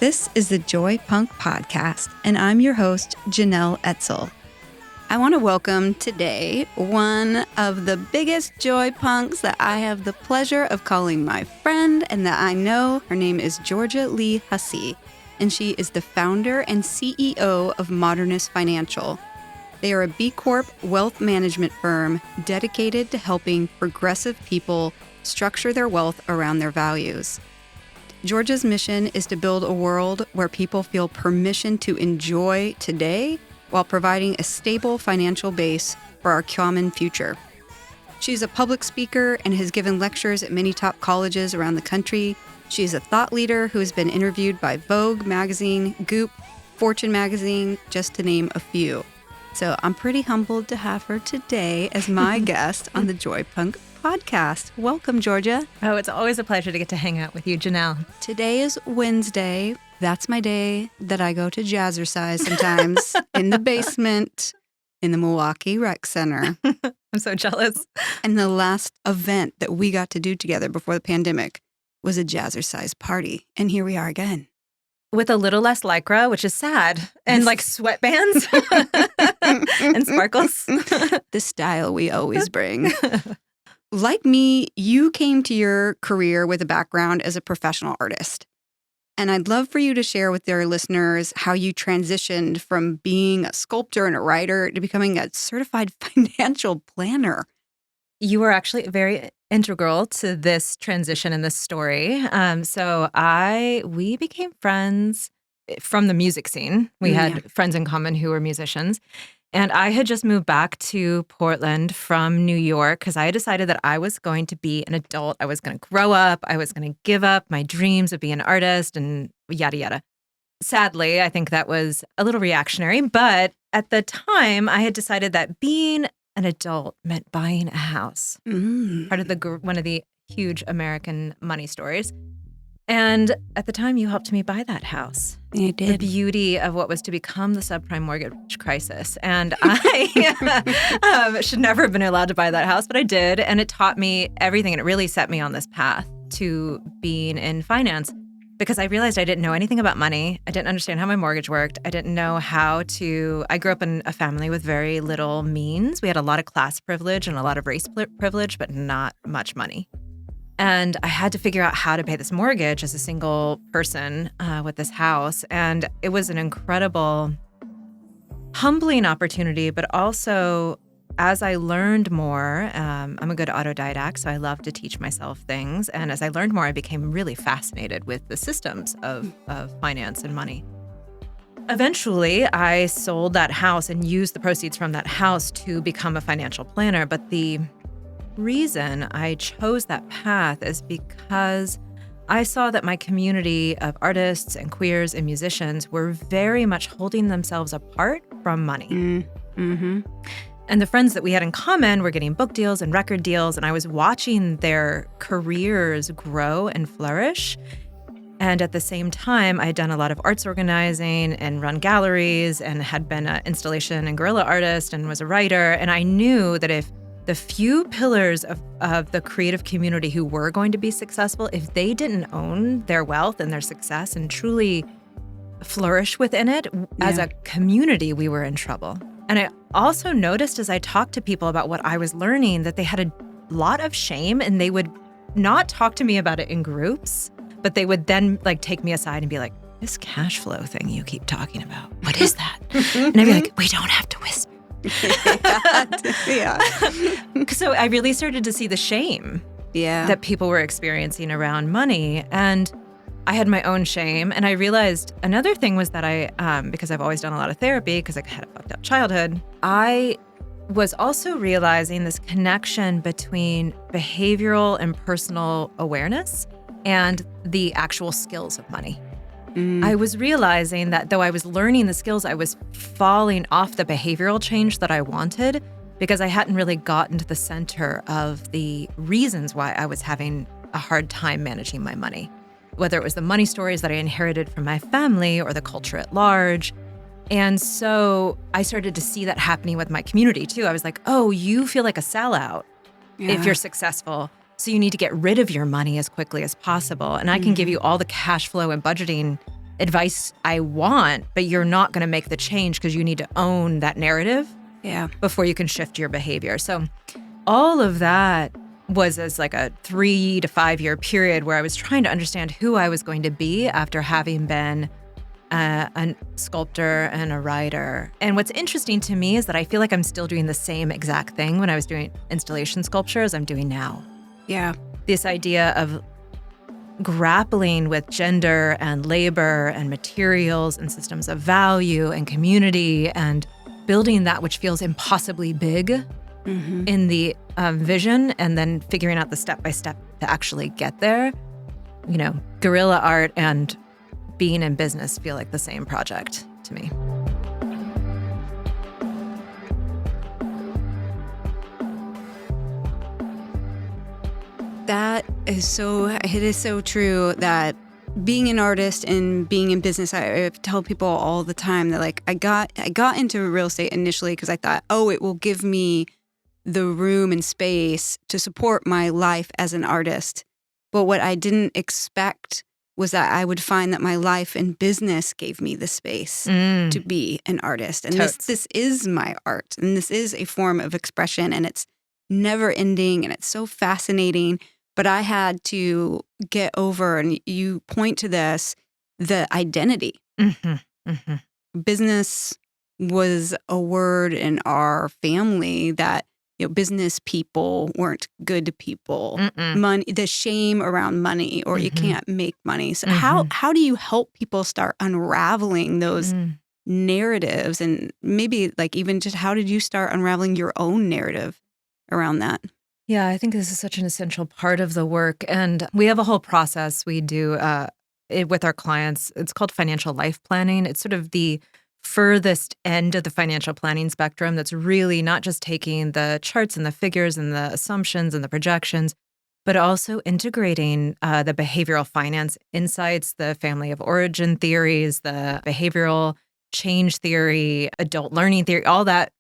This is the Joypunk podcast, and I'm your host, Jenelle Etzel. I want to welcome today one of the biggest Joypunks that I have the pleasure of calling my friend and that I know. Her name is Georgia Lee Hussey, and she is the founder and CEO of Modernist Financial. They are a B Corp wealth management firm dedicated to helping progressive people structure their wealth around their values. Georgia's mission is to build a world where people feel permission to enjoy today while providing a stable financial base for our common future. She's a public speaker and has given lectures at many top colleges around the country. She is a thought leader who has been interviewed by Vogue magazine, Goop, Fortune magazine, just to name a few. So I'm pretty humbled to have her today as my guest on the Joypunk podcast. Welcome, Georgia. Oh, it's always a pleasure to get to hang out with you, Jenelle. Today is Wednesday. That's my day that I go to jazzercise sometimes in the basement in the Milwaukee Rec Center. I'm so jealous. And the last event that we got to do together before the pandemic was a jazzercise party. And here we are again. With a little less Lycra, which is sad, and like sweatbands and sparkles. The style we always bring. Like me, you came to your career with a background as a professional artist. And I'd love for you to share with their listeners how you transitioned from being a sculptor and a writer to becoming a certified financial planner. You were actually very integral to this transition in this story. We became friends from the music scene. We had friends in common who were musicians. And I had just moved back to Portland from New York because I had decided that I was going to be an adult. I was going to grow up. I was going to give up my dreams of being an artist and yada, yada. Sadly, I think that was a little reactionary. But at the time, I had decided that being an adult meant buying a house. Part of one of the huge American money stories. And at the time, you helped me buy that house. I did. The beauty of what was to become the subprime mortgage crisis. And I should never have been allowed to buy that house, but I did. And it taught me everything. And it really set me on this path to being in finance because I realized I didn't know anything about money. I didn't understand how my mortgage worked. I didn't know I grew up in a family with very little means. We had a lot of class privilege and a lot of race privilege, but not much money. And I had to figure out how to pay this mortgage as a single person with this house. And it was an incredible, humbling opportunity, but also as I learned more, I'm a good autodidact, so I love to teach myself things. And as I learned more, I became really fascinated with the systems of finance and money. Eventually, I sold that house and used the proceeds from that house to become a financial planner. But the reason I chose that path is because I saw that my community of artists and queers and musicians were very much holding themselves apart from money. Mm-hmm. And the friends that we had in common were getting book deals and record deals, and I was watching their careers grow and flourish. And at the same time, I had done a lot of arts organizing and run galleries and had been an installation and guerrilla artist and was a writer. And I knew that if the few pillars of the creative community who were going to be successful, if they didn't own their wealth and their success and truly flourish within it, as a community, we were in trouble. And I also noticed as I talked to people about what I was learning that they had a lot of shame and they would not talk to me about it in groups, but they would then take me aside and be like, this cash flow thing you keep talking about, what is that? And I'd be like, we don't have to whisper. Yeah. So I really started to see the shame that people were experiencing around money. And I had my own shame. And I realized another thing was that because I've always done a lot of therapy because I had a fucked up childhood, I was also realizing this connection between behavioral and personal awareness and the actual skills of money. I was realizing that though I was learning the skills, I was falling off the behavioral change that I wanted because I hadn't really gotten to the center of the reasons why I was having a hard time managing my money, whether it was the money stories that I inherited from my family or the culture at large. And so I started to see that happening with my community too. I was like, oh, you feel like a sellout if you're successful. So you need to get rid of your money as quickly as possible. And I can give you all the cash flow and budgeting advice I want, but you're not going to make the change because you need to own that narrative before you can shift your behavior. So all of that was as like a 3 to 5 year period where I was trying to understand who I was going to be after having been a sculptor and a writer. And what's interesting to me is that I feel like I'm still doing the same exact thing when I was doing installation sculpture as I'm doing now. Yeah. This idea of grappling with gender and labor and materials and systems of value and community and building that which feels impossibly big in the vision, and then figuring out the step-by-step to actually get there. You know, guerrilla art and being in business feel like the same project to me. It is so true that being an artist and being in business, I tell people all the time that like I got into real estate initially because I thought, oh, it will give me the room and space to support my life as an artist. But what I didn't expect was that I would find that my life and business gave me the space to be an artist. And this is my art, and this is a form of expression, and it's never ending, and it's so fascinating. But I had to get over, and you point to this, the identity. Business was a word in our family that, you know, business people weren't good people. Money, the shame around money, or you can't make money. So how do you help people start unraveling those narratives? And maybe like even just how did you start unraveling your own narrative around that? Yeah, I think this is such an essential part of the work. And we have a whole process we do with our clients. It's called financial life planning. It's sort of the furthest end of the financial planning spectrum that's really not just taking the charts and the figures and the assumptions and the projections, but also integrating the behavioral finance insights, the family of origin theories, the behavioral change theory, adult learning theory, all that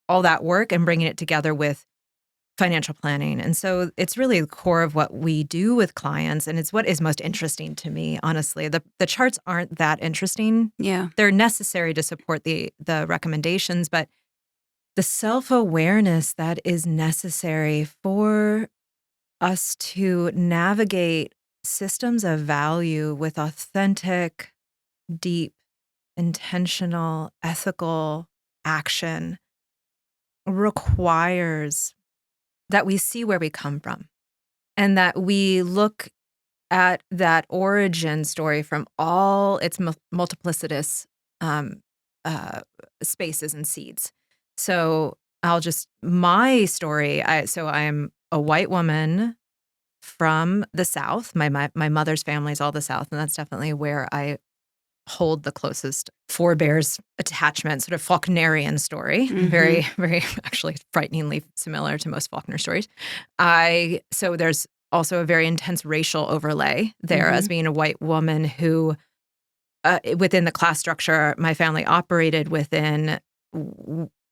work, and bringing it together with financial planning. And so it's really the core of what we do with clients. And it's what is most interesting to me, honestly. The charts aren't that interesting. Yeah. They're necessary to support the recommendations, but the self-awareness that is necessary for us to navigate systems of value with authentic, deep, intentional, ethical action requires that we see where we come from, and that we look at that origin story from all its multiplicitous spaces and seeds. So my story, I'm a white woman from the South. My mother's family is all the South, and that's definitely where I hold the closest forebears attachment, sort of Faulknerian story. Very, very actually frighteningly similar to most Faulkner stories. So there's also a very intense racial overlay there as being a white woman who, within the class structure my family operated within,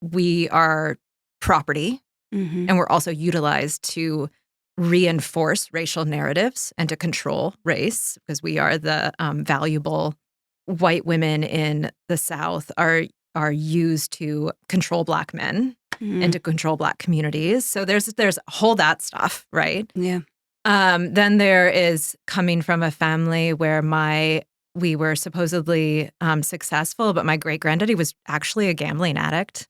we are property, and we're also utilized to reinforce racial narratives and to control race, because we are the valuable white women in the South are used to control Black men and to control Black communities. So there's whole that stuff, right? Yeah. Then there is coming from a family where we were supposedly successful, but my great-granddaddy was actually a gambling addict.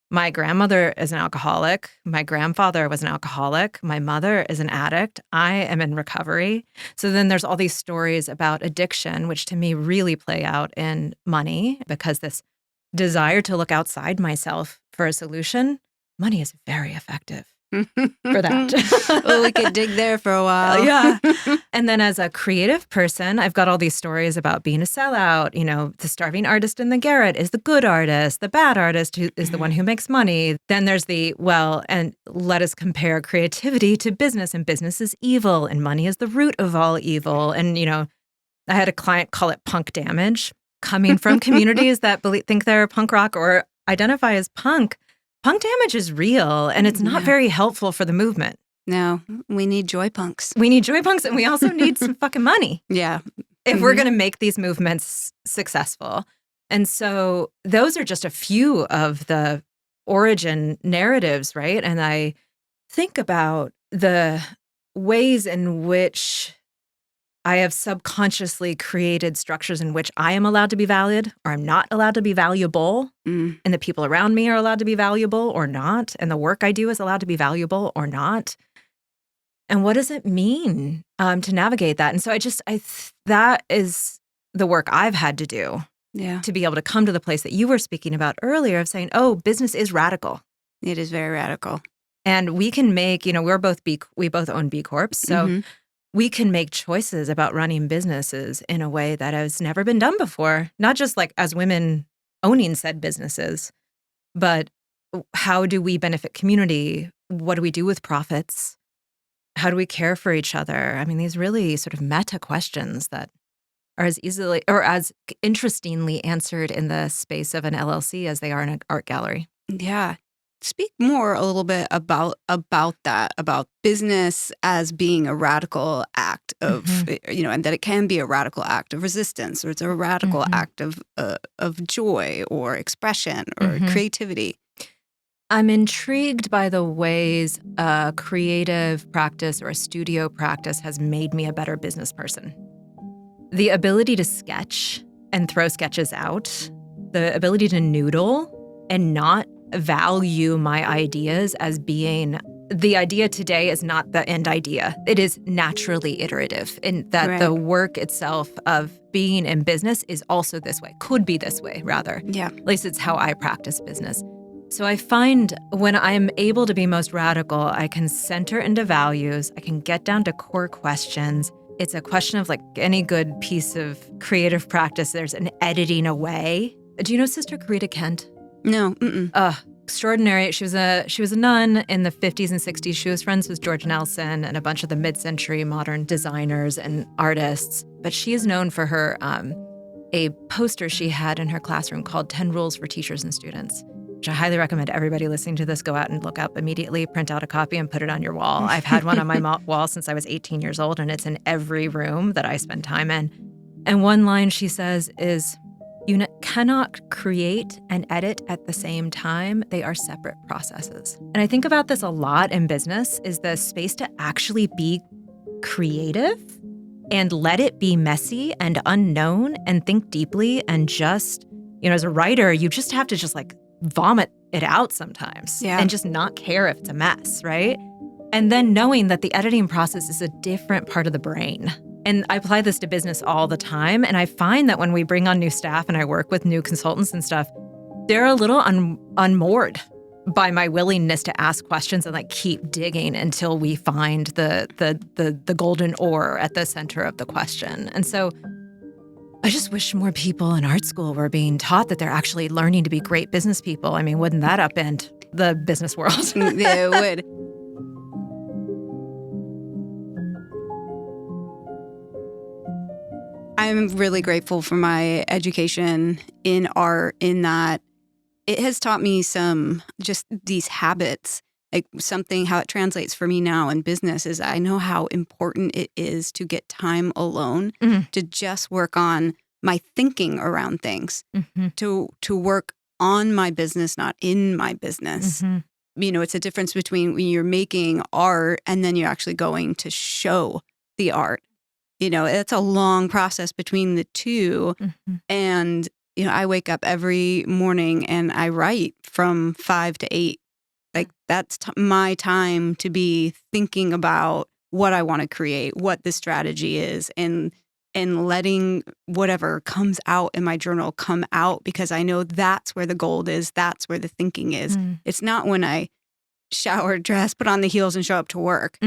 My grandmother is an alcoholic. My grandfather was an alcoholic. My mother is an addict. I am in recovery. So then there's all these stories about addiction, which to me really play out in money, because this desire to look outside myself for a solution, money is very effective for that. Well, we could dig there for a while. Yeah. And then as a creative person, I've got all these stories about being a sellout. You know, the starving artist in the garret is the good artist. The bad artist who is the one who makes money. Then there's and let us compare creativity to business, and business is evil, and money is the root of all evil. And, you know, I had a client call it punk damage, coming from communities that think they're punk rock or identify as punk. Punk damage is real, and it's not very helpful for the movement. No, we need Joypunks. We need Joypunks, and we also need some fucking money. Yeah. if we're going to make these movements successful. And so those are just a few of the origin narratives, right? And I think about the ways in which I have subconsciously created structures in which I am allowed to be valid or I'm not allowed to be valuable, and the people around me are allowed to be valuable or not, and the work I do is allowed to be valuable or not. And what does it mean to navigate that? And so that is the work I've had to do to be able to come to the place that you were speaking about earlier of saying, oh, business is radical. It is very radical. And we can make, we both own B Corps. So we can make choices about running businesses in a way that has never been done before, not just like as women owning said businesses, but how do we benefit community? What do we do with profits? How do we care for each other? I mean, these really sort of meta questions that are as easily or as interestingly answered in the space of an LLC as they are in an art gallery. Yeah. Speak more a little bit about that, about business as being a radical act of, and that it can be a radical act of resistance, or it's a radical act of joy or expression or creativity. I'm intrigued by the ways a creative practice or a studio practice has made me a better business person. The ability to sketch and throw sketches out, the ability to noodle and not value my ideas as being the idea today is not the end idea. It is naturally iterative in that the work itself of being in business is also this way, could be this way rather. Yeah. At least it's how I practice business. So I find when I'm able to be most radical, I can center into values. I can get down to core questions. It's a question of like any good piece of creative practice, there's an editing away. Do you know Sister Corita Kent? No. Extraordinary. She was a nun in the 50s and 60s. She was friends with George Nelson and a bunch of the mid-century modern designers and artists. But she is known for her a poster she had in her classroom called 10 Rules for Teachers and Students, which I highly recommend everybody listening to this go out and look up immediately, print out a copy and put it on your wall. I've had one on my wall since I was 18 years old, and it's in every room that I spend time in. And one line she says is, you cannot create and edit at the same time. They are separate processes. And I think about this a lot in business, is the space to actually be creative and let it be messy and unknown and think deeply and just, as a writer, you just have to just like vomit it out sometimes and just not care if it's a mess, right? And then knowing that the editing process is a different part of the brain. And I apply this to business all the time. And I find that when we bring on new staff and I work with new consultants and stuff, they're a little unmoored by my willingness to ask questions and like keep digging until we find the golden ore at the center of the question. And so I just wish more people in art school were being taught that they're actually learning to be great business people. I mean, wouldn't that upend the business world? Yeah, it would. I'm really grateful for my education in art, in that it has taught me just these habits, like how it translates for me now in business is I know how important it is to get time alone to just work on my thinking around things, to work on my business, not in my business. It's a difference between when you're making art and then you're actually going to show the art. It's a long process between the two. And, I wake up every morning and I write from 5 to 8. Like that's my time to be thinking about what I want to create, what the strategy is, and letting whatever comes out in my journal come out, because I know that's where the gold is. That's where the thinking is. It's not when I shower, dress, put on the heels and show up to work.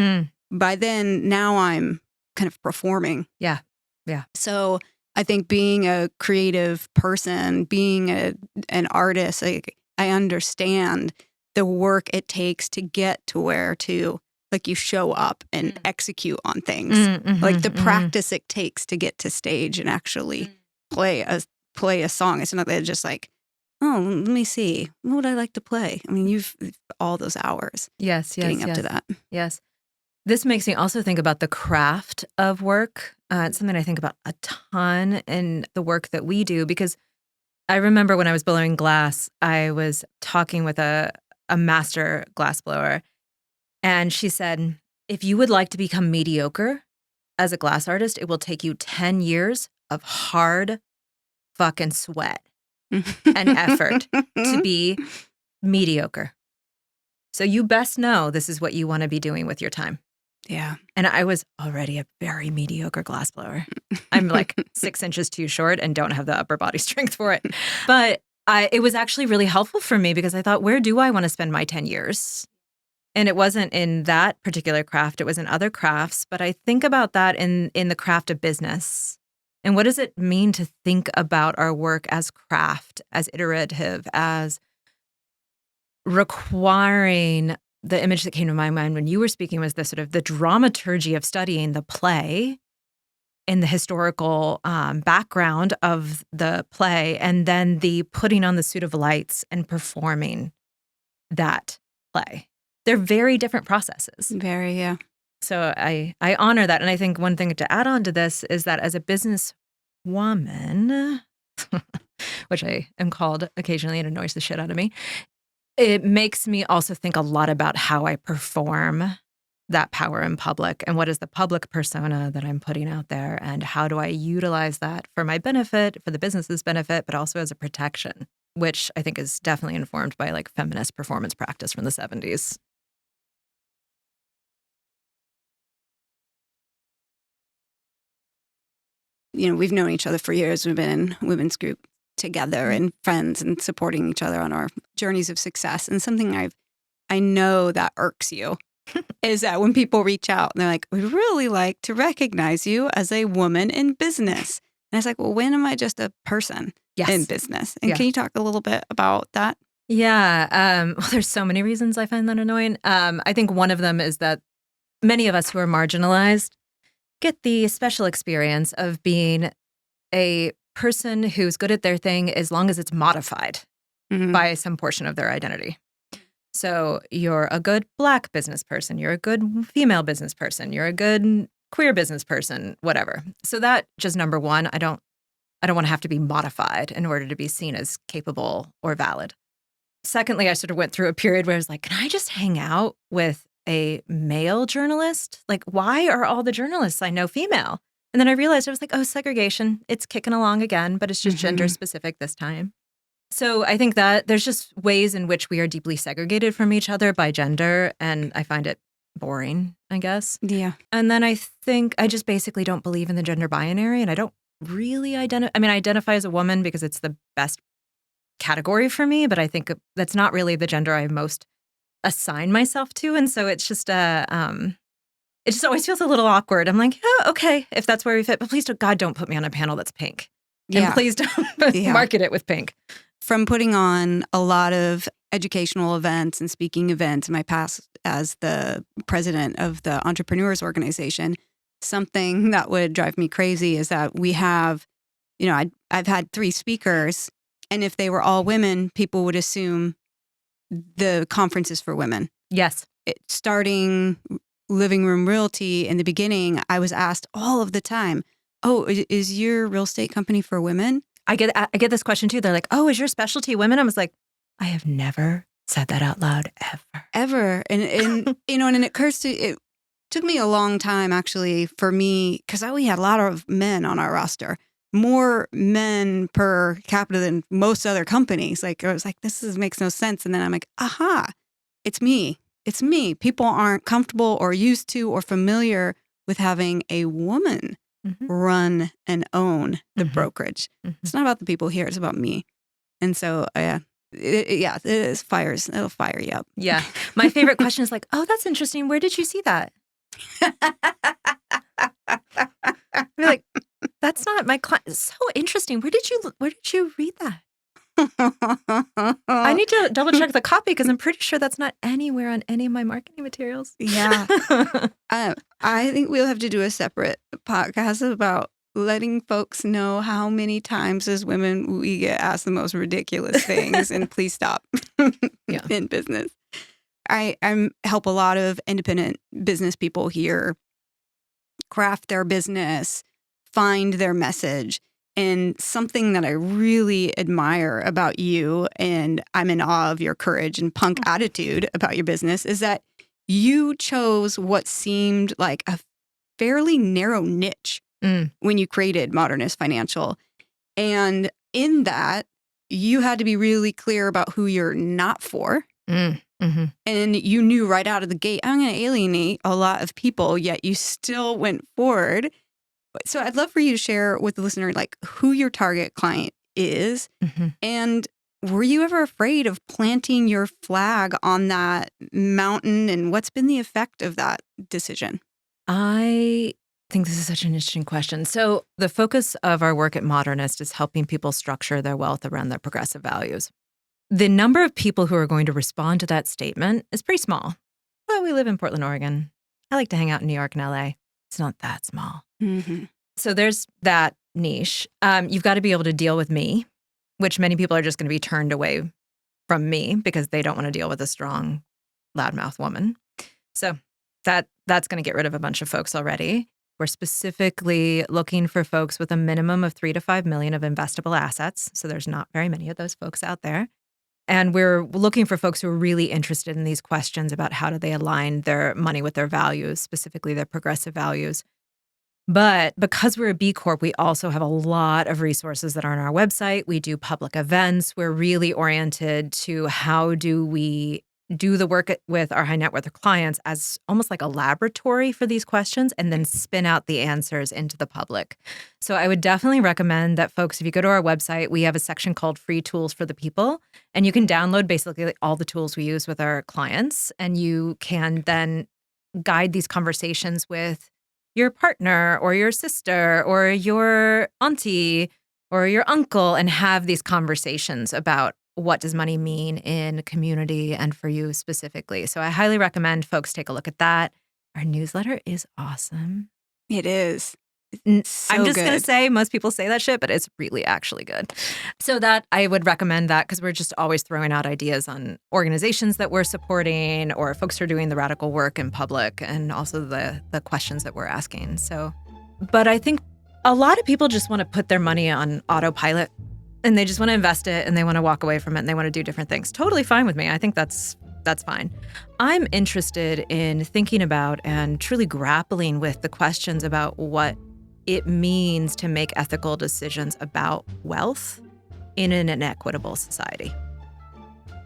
By then, now I'm kind of performing. Yeah. So I think being a creative person, being an artist, I understand the work it takes to get to where you show up and execute on things. Like the practice it takes to get to stage and actually play a song. It's not that just like, oh, let me see, what would I like to play? I mean, you've all those hours. Yes. Getting up to that. Yes. This makes me also think about the craft of work. It's something I think about a ton in the work that we do, because I remember when I was blowing glass, I was talking with a master glass blower, and she said, if you would like to become mediocre as a glass artist, it will take you 10 years of hard fucking sweat and effort to be mediocre. So you best know this is what you want to be doing with your time. Yeah. And I was already a very mediocre glass blower. I'm like 6 inches too short and don't have the upper body strength for it. But it was actually really helpful for me because I thought, where do I want to spend my 10 years? And it wasn't in that particular craft. It was in other crafts. But I think about that in the craft of business. And what does it mean to think about our work as craft, as iterative, as requiring the image that came to my mind when you were speaking was the sort of the dramaturgy of studying the play and the historical background of the play, and then the putting on the suit of lights and performing that play. They're very different processes. Very, yeah. So I honor that. And I think one thing to add on to this is that as a business woman, which I am called occasionally and annoys the shit out of me, it makes me also think a lot about how I perform that power in public and what is the public persona that I'm putting out there and how do I utilize that for my benefit, for the business's benefit, but also as a protection, which I think is definitely informed by like feminist performance practice from the 70s. We've known each other for years. We've been in women's group together and friends and supporting each other on our journeys of success. And something I know that irks you is that when people reach out and they're like, we'd really like to recognize you as a woman in business. And it's like, well, when am I just a person in business? And can you talk a little bit about that? Yeah. Well, there's so many reasons I find that annoying. I think one of them is that many of us who are marginalized get the special experience of being a person who's good at their thing as long as it's modified by some portion of their identity. So you're a good Black business person, you're a good female business person, you're a good queer business person, whatever. So that just number one, I don't want to have to be modified in order to be seen as capable or valid. Secondly, I sort of went through a period where I was like, can I just hang out with a male journalist? Like, why are all the journalists I know female? And then I realized I was like, oh, segregation, it's kicking along again, but it's just gender specific this time. So I think that there's just ways in which we are deeply segregated from each other by gender. And I find it boring, I guess. Yeah. And then I think I just basically don't believe in the gender binary. And I don't really I identify as a woman because it's the best category for me. But I think that's not really the gender I most assign myself to. And so it's just it just always feels a little awkward. I'm like, oh, okay, if that's where we fit, but please don't put me on a panel that's pink. And please don't market it with pink. From putting on a lot of educational events and speaking events in my past as the president of the Entrepreneurs Organization, something that would drive me crazy is that we have, I've had 3 speakers, and if they were all women, people would assume the conference is for women. Yes. Starting Living Room Realty in the beginning, I was asked all of the time, oh, is your real estate company for women? I get this question too. They're like, oh, is your specialty women? I was like, I have never said that out loud ever. And and it took me a long time actually for me, because we had a lot of men on our roster, more men per capita than most other companies. Like I was like, makes no sense. And then I'm like, aha, it's me. It's me. People aren't comfortable or used to or familiar with having a woman run and own the brokerage. It's not about the people here. It's about me. And so, it'll fire you up. Yeah. My favorite question is like, oh, that's interesting. Where did you see that? I'm like, that's not my client. It's so interesting. Where did you read that? I need to double check the copy because I'm pretty sure that's not anywhere on any of my marketing materials. Yeah. I think we'll have to do a separate podcast about letting folks know how many times as women we get asked the most ridiculous things and please stop in business. I help a lot of independent business people here craft their business, find their message. And something that I really admire about you, and I'm in awe of your courage and punk attitude about your business, is that you chose what seemed like a fairly narrow niche when you created Modernist Financial. And in that, you had to be really clear about who you're not for. Mm-hmm. And you knew right out of the gate, I'm going to alienate a lot of people, yet you still went forward. So I'd love for you to share with the listener, like, who your target client is. Mm-hmm. And were you ever afraid of planting your flag on that mountain? And what's been the effect of that decision? I think this is such an interesting question. So the focus of our work at Modernist is helping people structure their wealth around their progressive values. The number of people who are going to respond to that statement is pretty small. Well, we live in Portland, Oregon. I like to hang out in New York and LA. It's not that small. Mm-hmm. So there's that niche. You've got to be able to deal with me, which many people are just going to be turned away from me because they don't want to deal with a strong, loudmouth woman. So that's going to get rid of a bunch of folks already. We're specifically looking for folks with a minimum of 3 to 5 million of investable assets. So there's not very many of those folks out there. And we're looking for folks who are really interested in these questions about how do they align their money with their values, specifically their progressive values. But because we're a B Corp, we also have a lot of resources that are on our website. We do public events. We're really oriented to how do we do the work with our high net worth clients as almost like a laboratory for these questions and then spin out the answers into the public. So I would definitely recommend that folks, if you go to our website, we have a section called Free Tools for the People, and you can download basically all the tools we use with our clients, and you can then guide these conversations with your partner or your sister or your auntie or your uncle and have these conversations about what does money mean in community and for you specifically. So I highly recommend folks take a look at that. Our newsletter is awesome. It is. So I'm just good. going to say most people say that shit, but it's really actually good. So that I would recommend that because we're just always throwing out ideas on organizations that we're supporting or folks who are doing the radical work in public and also the questions that we're asking. So, but I think a lot of people just want to put their money on autopilot and they just want to invest it and they want to walk away from it and they want to do different things. Totally fine with me. I think that's fine. I'm interested in thinking about and truly grappling with the questions about what it means to make ethical decisions about wealth in an inequitable society.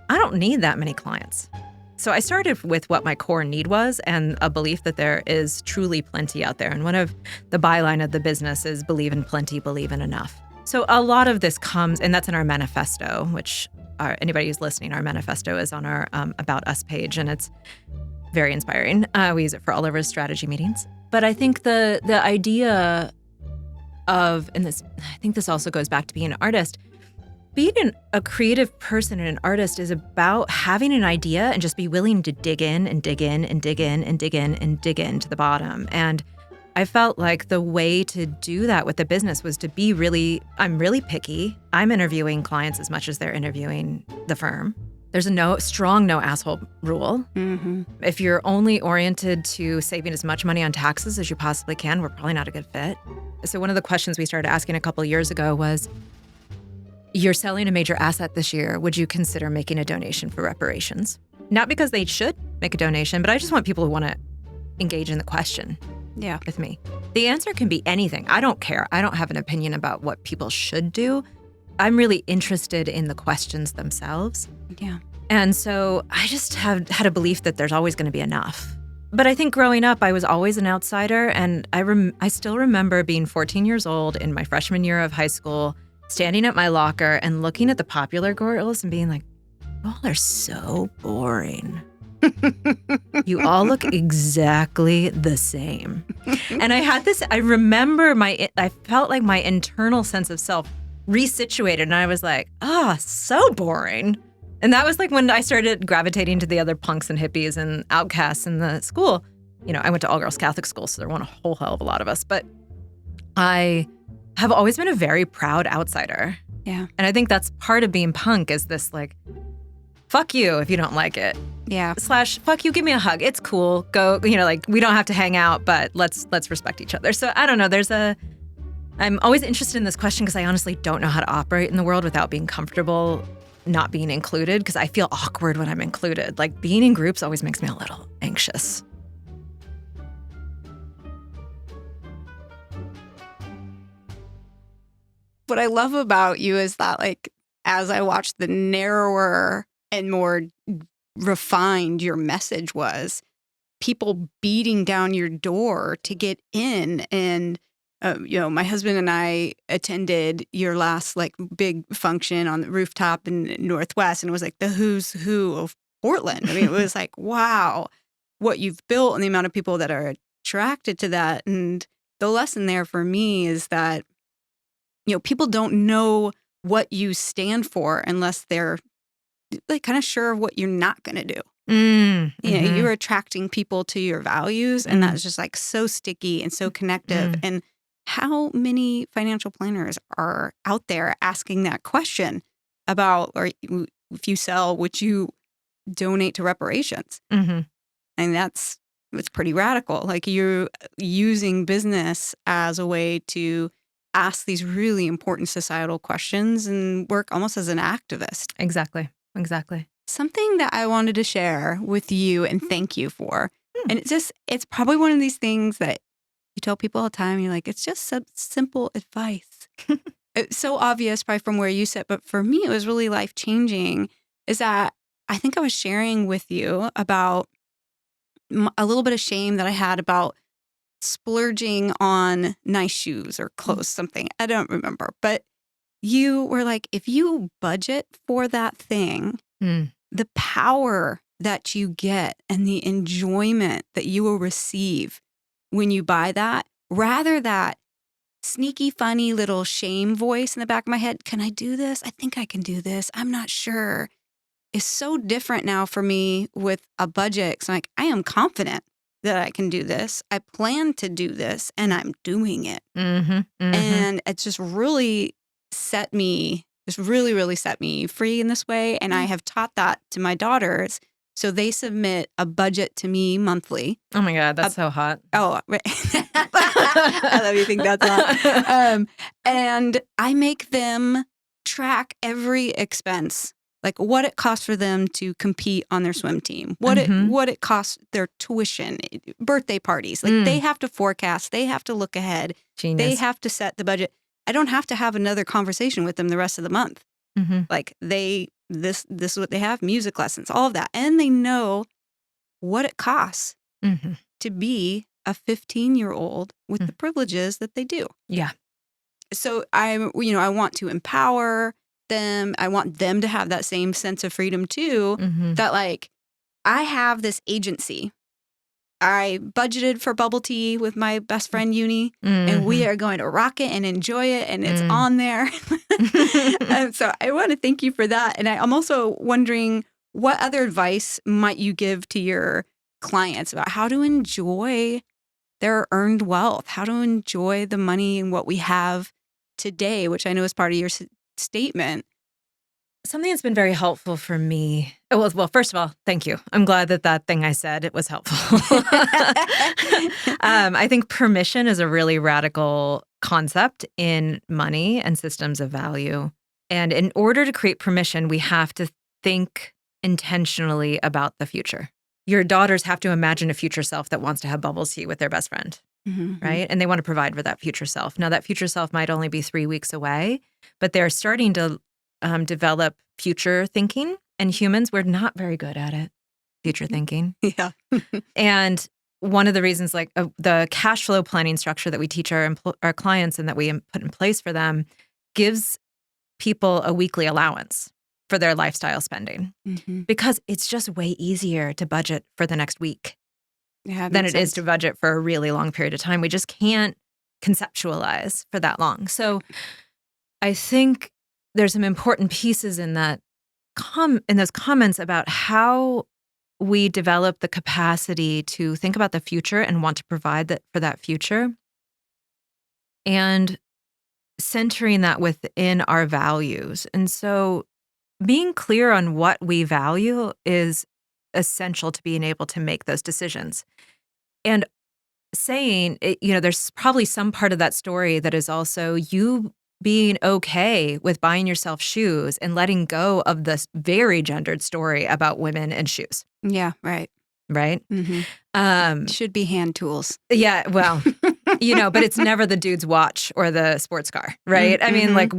I don't need that many clients. So I started with what my core need was and a belief that there is truly plenty out there. And one of the byline of the business is believe in plenty, believe in enough. So a lot of this comes, and that's in our manifesto, which anybody who's listening, our manifesto is on our About Us page, and it's very inspiring. We use it for all of our strategy meetings. But I think the idea of, and this, I think this also goes back to being an artist, being a creative person and an artist is about having an idea and just be willing to dig in and dig in and dig in and dig in and dig in to the bottom. And I felt like the way to do that with the business was to be I'm really picky. I'm interviewing clients as much as they're interviewing the firm. There's a strong no asshole rule. Mm-hmm. If you're only oriented to saving as much money on taxes as you possibly can, we're probably not a good fit. So one of the questions we started asking a couple of years ago was, you're selling a major asset this year. Would you consider making a donation for reparations? Not because they should make a donation, but I just want people who want to engage in the question with me. The answer can be anything. I don't care. I don't have an opinion about what people should do. I'm really interested in the questions themselves. Yeah. And so I just have had a belief that there's always going to be enough. But I think growing up, I was always an outsider. And I still remember being 14 years old in my freshman year of high school, standing at my locker and looking at the popular girls and being like, y'all are so boring. You all look exactly the same. And I remember I felt like my internal sense of self resituated and I was like, so boring. And that was like when I started gravitating to the other punks and hippies and outcasts in the school. You know, I went to all girls Catholic school, so there weren't a whole hell of a lot of us, but I have always been a very proud outsider. Yeah. And I think that's part of being punk is this like fuck you if you don't like it. Yeah. / fuck you, give me a hug. It's cool. Go, like we don't have to hang out, but let's respect each other. So I don't know. I'm always interested in this question because I honestly don't know how to operate in the world without being comfortable not being included, because I feel awkward when I'm included. Like being in groups always makes me a little anxious. What I love about you is that, like, as I watched, the narrower and more refined your message was, people beating down your door to get in. And, my husband and I attended your last like big function on the rooftop in Northwest, and it was like the who's who of Portland. I mean, it was like, wow, what you've built and the amount of people that are attracted to that. And the lesson there for me is that, people don't know what you stand for unless they're like kind of sure of what you're not going to do. You're attracting people to your values, and that's just like so sticky and so connective. And how many financial planners are out there asking that question about, or if you sell, would you donate to reparations? And it's pretty radical. Like, you're using business as a way to ask these really important societal questions and work almost as an activist. Exactly. Something that I wanted to share with you and thank you for. And it's probably one of these things that you tell people all the time. You're like, it's just some simple advice. It's so obvious probably from where you sit, but for me, it was really life-changing, is that I think I was sharing with you about a little bit of shame that I had about splurging on nice shoes or clothes, something. I don't remember. But you were like, if you budget for that thing, the power that you get and the enjoyment that you will receive when you buy that, rather that sneaky, funny little shame voice in the back of my head, can I do this? I think I can do this. I'm not sure. Is so different now for me with a budget. So like, I am confident that I can do this. I plan to do this, and I'm doing it. And it's just really really set me free in this way. And I have taught that to my daughters. So they submit a budget to me monthly. Oh my God, that's so hot. Oh, right. I love you think that's hot. And I make them track every expense, like what it costs for them to compete on their swim team, what it costs their tuition, birthday parties. Like they have to forecast, they have to look ahead, Genius. They have to set the budget. I don't have to have another conversation with them the rest of the month. Like this is what they have, music lessons, all of that. And they know what it costs to be a 15-year-old with the privileges that they do. Yeah. So I want to empower them. I want them to have that same sense of freedom too, that like, I have this agency. I budgeted for bubble tea with my best friend Uni, and we are going to rock it and enjoy it, and it's on there. And so I want to thank you for that. And I'm also wondering, what other advice might you give to your clients about how to enjoy their earned wealth, how to enjoy the money and what we have today, which I know is part of your statement. Something that's been very helpful for me. Well, first of all, thank you. I'm glad that thing I said, it was helpful. I think permission is a really radical concept in money and systems of value. And in order to create permission, we have to think intentionally about the future. Your daughters have to imagine a future self that wants to have bubble tea with their best friend, right? And they want to provide for that future self. Now, that future self might only be 3 weeks away, but they're starting to develop future thinking, and humans, we're not very good at it, future thinking. Yeah. And one of the reasons, like the cash flow planning structure that we teach our clients and that we put in place for them, gives people a weekly allowance for their lifestyle spending, because it's just way easier to budget for the next week than it is to budget for a really long period of time. We just can't conceptualize for that long. So I think there's some important pieces in that in those comments about how we develop the capacity to think about the future and want to provide that for that future, and centering that within our values. And so being clear on what we value is essential to being able to make those decisions. And saying, there's probably some part of that story that is also you being okay with buying yourself shoes and letting go of this very gendered story about women and shoes. Yeah, right. Right? Should be hand tools. Yeah, well, but it's never the dude's watch or the sports car, right? I mean, like,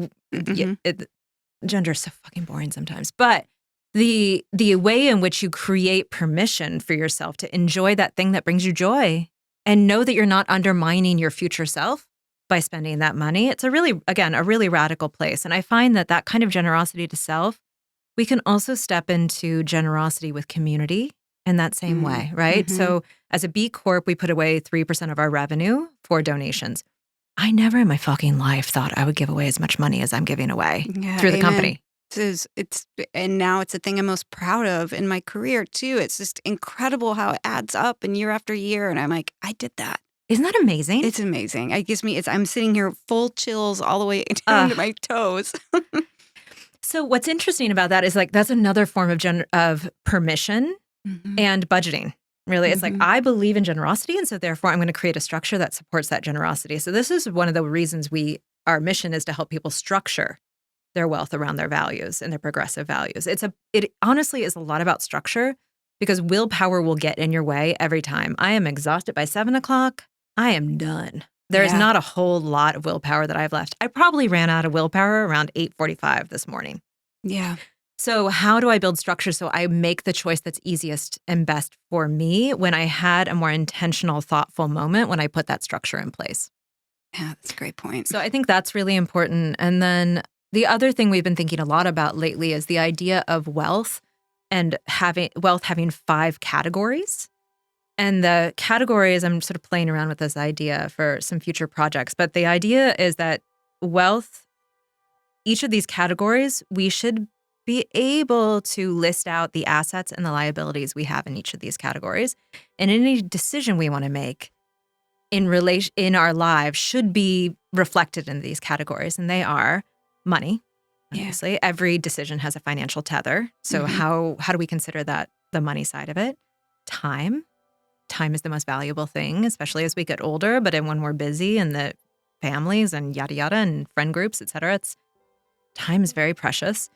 gender is so fucking boring sometimes. But the way in which you create permission for yourself to enjoy that thing that brings you joy and know that you're not undermining your future self by spending that money, it's a really radical place. And I find that kind of generosity to self, we can also step into generosity with community in that same way, right? So as a B Corp, we put away 3% of our revenue for donations. I never in my fucking life thought I would give away as much money as I'm giving away through the company. And now it's a thing I'm most proud of in my career too. It's just incredible how it adds up and year after year. And I'm like, I did that. Isn't that amazing? It's amazing. I'm sitting here full chills all the way down to my toes. So what's interesting about that is like, that's another form of permission and budgeting. Really, it's like, I believe in generosity. And so therefore I'm going to create a structure that supports that generosity. So this is one of the reasons our mission is to help people structure their wealth around their values and their progressive values. It honestly is a lot about structure because willpower will get in your way every time. I am exhausted by 7 o'clock. I am done. There is not a whole lot of willpower that I have left. I probably ran out of willpower around 8:45 this morning. Yeah. So how do I build structure so I make the choice that's easiest and best for me when I had a more intentional, thoughtful moment when I put that structure in place? Yeah, that's a great point. So I think that's really important. And then the other thing we've been thinking a lot about lately is the idea of wealth and having 5 categories. And the categories, I'm sort of playing around with this idea for some future projects, but the idea is that wealth, each of these categories, we should be able to list out the assets and the liabilities we have in each of these categories. And any decision we want to make in our lives should be reflected in these categories. And they are money, obviously. Yeah. Every decision has a financial tether. So how do we consider that the money side of it? Time. Time is the most valuable thing, especially as we get older. But when we're busy and the families and yada, yada, and friend groups, et cetera, time is very precious.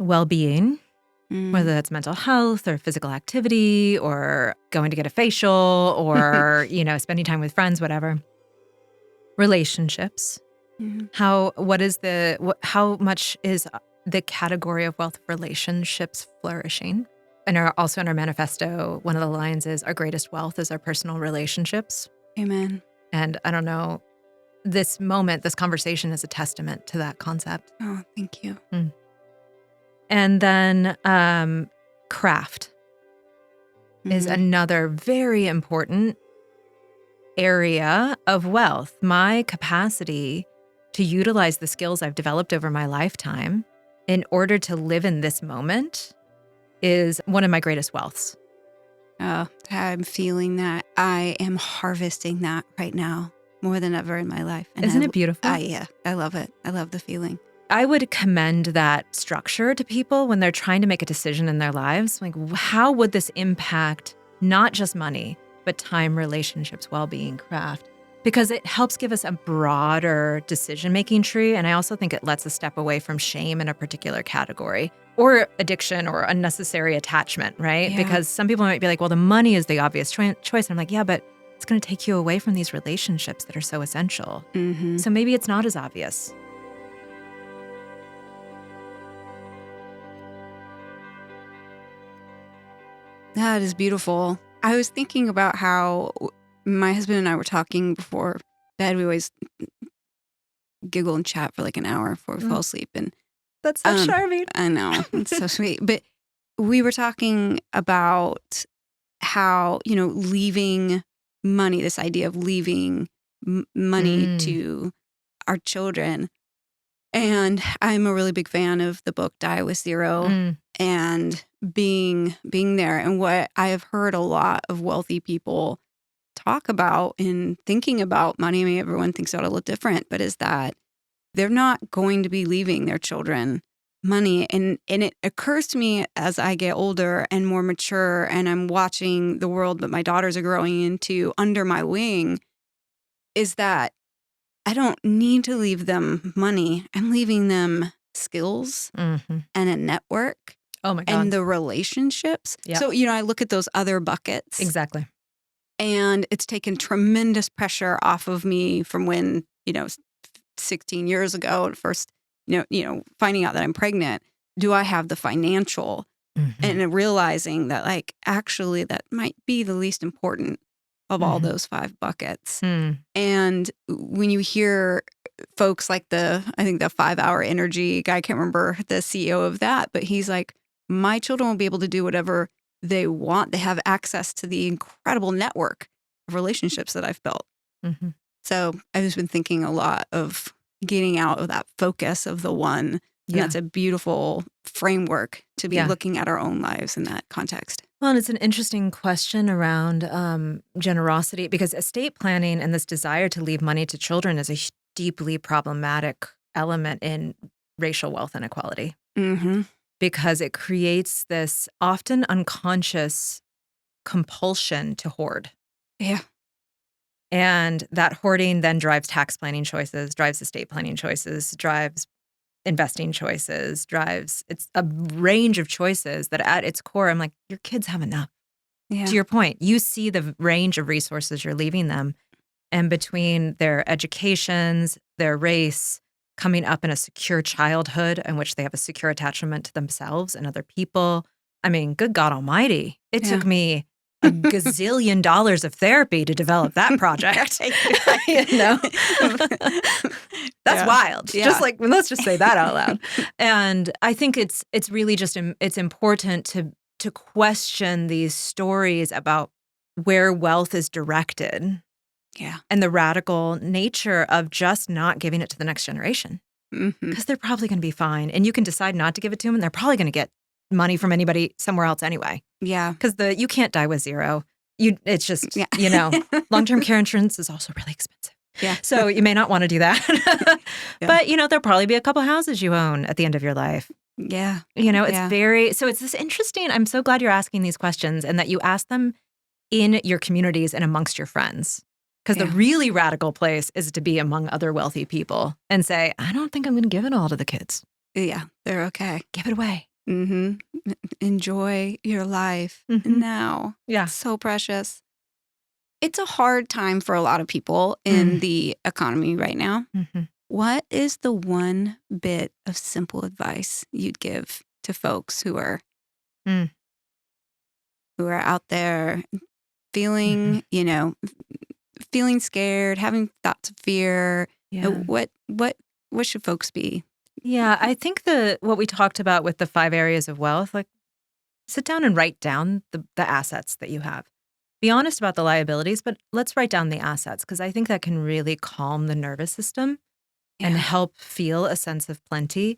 Well-being, whether that's mental health or physical activity or going to get a facial or, spending time with friends, whatever. Relationships. How much is the category of wealth of relationships flourishing? And also in our manifesto, one of the lines is our greatest wealth is our personal relationships. Amen. And I don't know, this conversation is a testament to that concept. Oh, thank you. And then craft is another very important area of wealth. My capacity to utilize the skills I've developed over my lifetime in order to live in this moment is one of my greatest wealths. Oh, I'm feeling that. I am harvesting that right now more than ever in my life. And Isn't it beautiful? Yeah, I love it. I love the feeling. I would commend that structure to people when they're trying to make a decision in their lives. Like, how would this impact not just money, but time, relationships, well-being, craft? Because it helps give us a broader decision-making tree. And I also think it lets us step away from shame in a particular category or addiction or unnecessary attachment, right? Yeah. Because some people might be like, well, the money is the obvious choice. And I'm like, yeah, but it's going to take you away from these relationships that are so essential. So maybe it's not as obvious. That is beautiful. I was thinking about how my husband and I were talking before bed. We always giggle and chat for like an hour before we fall asleep. And that's so charming. I know. It's so sweet. But we were talking about how, leaving money, this idea of leaving money to our children. And I'm a really big fan of the book Die with Zero and being there. And what I have heard a lot of wealthy people talk about in thinking about money, I mean, everyone thinks about it a little different, but is that they're not going to be leaving their children money. And it occurs to me as I get older and more mature and I'm watching the world that my daughters are growing into under my wing, is that I don't need to leave them money. I'm leaving them skills Mm-hmm. and a network Oh my God. and the relationships. Yep. So, I look at those other buckets. Exactly. And it's taken tremendous pressure off of me from when, 16 years ago, first, finding out that I'm pregnant. Do I have the financial? Mm-hmm. And realizing that, like, actually, that might be the least important of all those 5 buckets. And when you hear folks like I think the 5-hour energy guy, I can't remember the CEO of that, but he's like, my children will be able to do whatever they want. They have access to the incredible network of relationships that I've built. Mm-hmm. So I've just been thinking a lot of getting out of that focus of the one. And that's a beautiful framework to be looking at our own lives in that context. Well, and it's an interesting question around generosity, because estate planning and this desire to leave money to children is a deeply problematic element in racial wealth inequality. Mm-hmm. Because it creates this often unconscious compulsion to hoard. Yeah. And that hoarding then drives tax planning choices, drives estate planning choices, drives investing choices, it's a range of choices that at its core, I'm like, your kids have enough. Yeah. To your point, you see the range of resources you're leaving them, and between their educations, their race, coming up in a secure childhood in which they have a secure attachment to themselves and other people. I mean, good God almighty, it took me a gazillion dollars of therapy to develop that project. That's wild. Yeah. Just like, let's just say that out loud. And I think it's really just, it's important to question these stories about where wealth is directed. Yeah. And the radical nature of just not giving it to the next generation. Because they're probably going to be fine. And you can decide not to give it to them, and they're probably going to get money from anybody somewhere else anyway. Yeah. Because you can't die with zero. It's just, long-term care insurance is also really expensive. Yeah. So you may not want to do that. But, there'll probably be a couple houses you own at the end of your life. Yeah. It's it's this interesting, I'm so glad you're asking these questions and that you ask them in your communities and amongst your friends. Because the really radical place is to be among other wealthy people and say, I don't think I'm going to give it all to the kids. Yeah, they're okay. Give it away. Mm-hmm. Enjoy your life now. Yeah. It's so precious. It's a hard time for a lot of people in the economy right now. What is the one bit of simple advice you'd give to folks who are out there feeling, feeling scared, having thoughts of fear? What should folks be? Yeah, I think what we talked about with the 5 areas of wealth, like sit down and write down the assets that you have. Be honest about the liabilities, but let's write down the assets, because I think that can really calm the nervous system and help feel a sense of plenty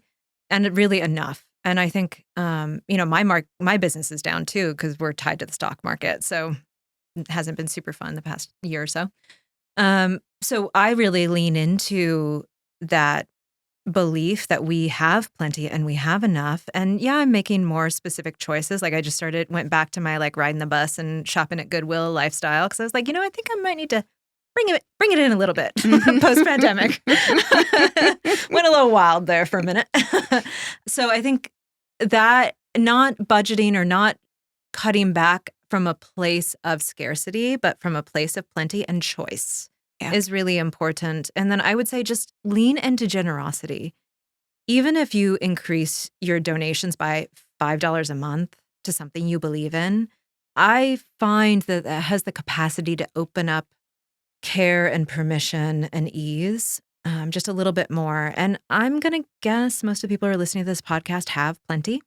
and really enough. And I think, my business is down too, because we're tied to the stock market. So it hasn't been super fun the past year or so. So I really lean into that belief that we have plenty and we have enough. And I'm making more specific choices. Like I just went back to my like riding the bus and shopping at Goodwill lifestyle, because I was like, I think I might need to bring it in a little bit post-pandemic. Went a little wild there for a minute. So I think that not budgeting or not cutting back from a place of scarcity, but from a place of plenty and choice is really important. And then I would say just lean into generosity. Even if you increase your donations by $5 a month to something you believe in, I find that has the capacity to open up care and permission and ease just a little bit more. And I'm going to guess most of the people who are listening to this podcast have plenty,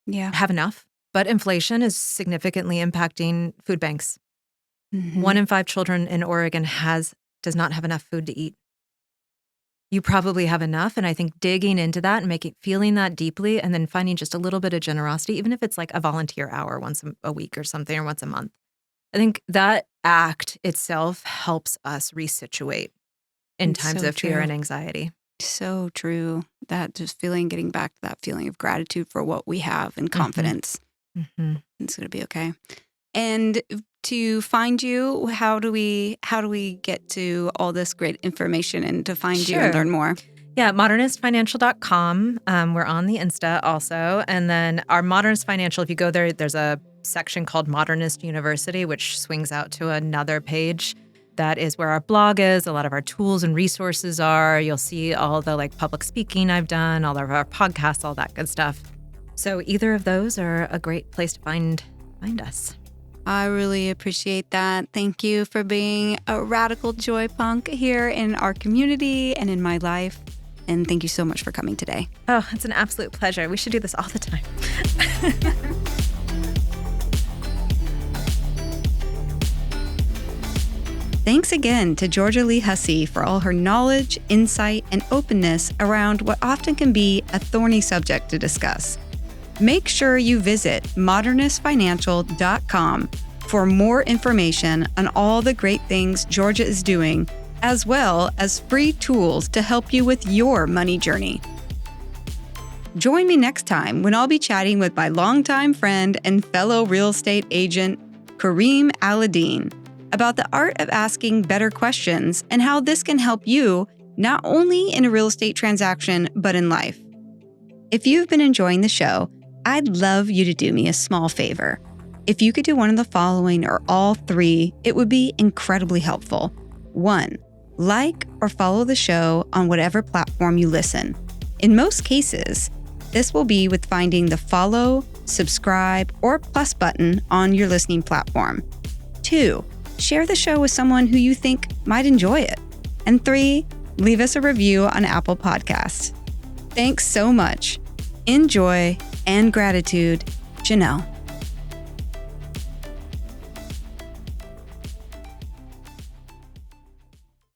have enough. But inflation is significantly impacting food banks. 1 in 5 children in Oregon does not have enough food to eat. You probably have enough. And I think digging into that and feeling that deeply, and then finding just a little bit of generosity, even if it's like a volunteer hour once a week or something, or once a month. I think that act itself helps us resituate in times of fear and anxiety. So true. That just getting back to that feeling of gratitude for what we have and confidence. Mm-hmm. It's going to be okay. And to find you, how do we get to all this great information and to find you and learn more? Yeah, modernistfinancial.com. We're on the Insta also. And then our Modernist Financial, if you go there, there's a section called Modernist University, which swings out to another page. That is where our blog is. A lot of our tools and resources are. You'll see all the public speaking I've done, all of our podcasts, all that good stuff. So either of those are a great place to find us. I really appreciate that. Thank you for being a radical Joypunk here in our community and in my life. And thank you so much for coming today. Oh, it's an absolute pleasure. We should do this all the time. Thanks again to Georgia Lee Hussey for all her knowledge, insight, and openness around what often can be a thorny subject to discuss. Make sure you visit modernistfinancial.com for more information on all the great things Georgia is doing, as well as free tools to help you with your money journey. Join me next time when I'll be chatting with my longtime friend and fellow real estate agent, Kareem Aladdin, about the art of asking better questions and how this can help you not only in a real estate transaction, but in life. If you've been enjoying the show, I'd love you to do me a small favor. If you could do one of the following or all three, it would be incredibly helpful. 1, like or follow the show on whatever platform you listen. In most cases, this will be with finding the follow, subscribe, or plus button on your listening platform. 2, share the show with someone who you think might enjoy it. And 3, leave us a review on Apple Podcasts. Thanks so much. Enjoy and gratitude, Jenelle.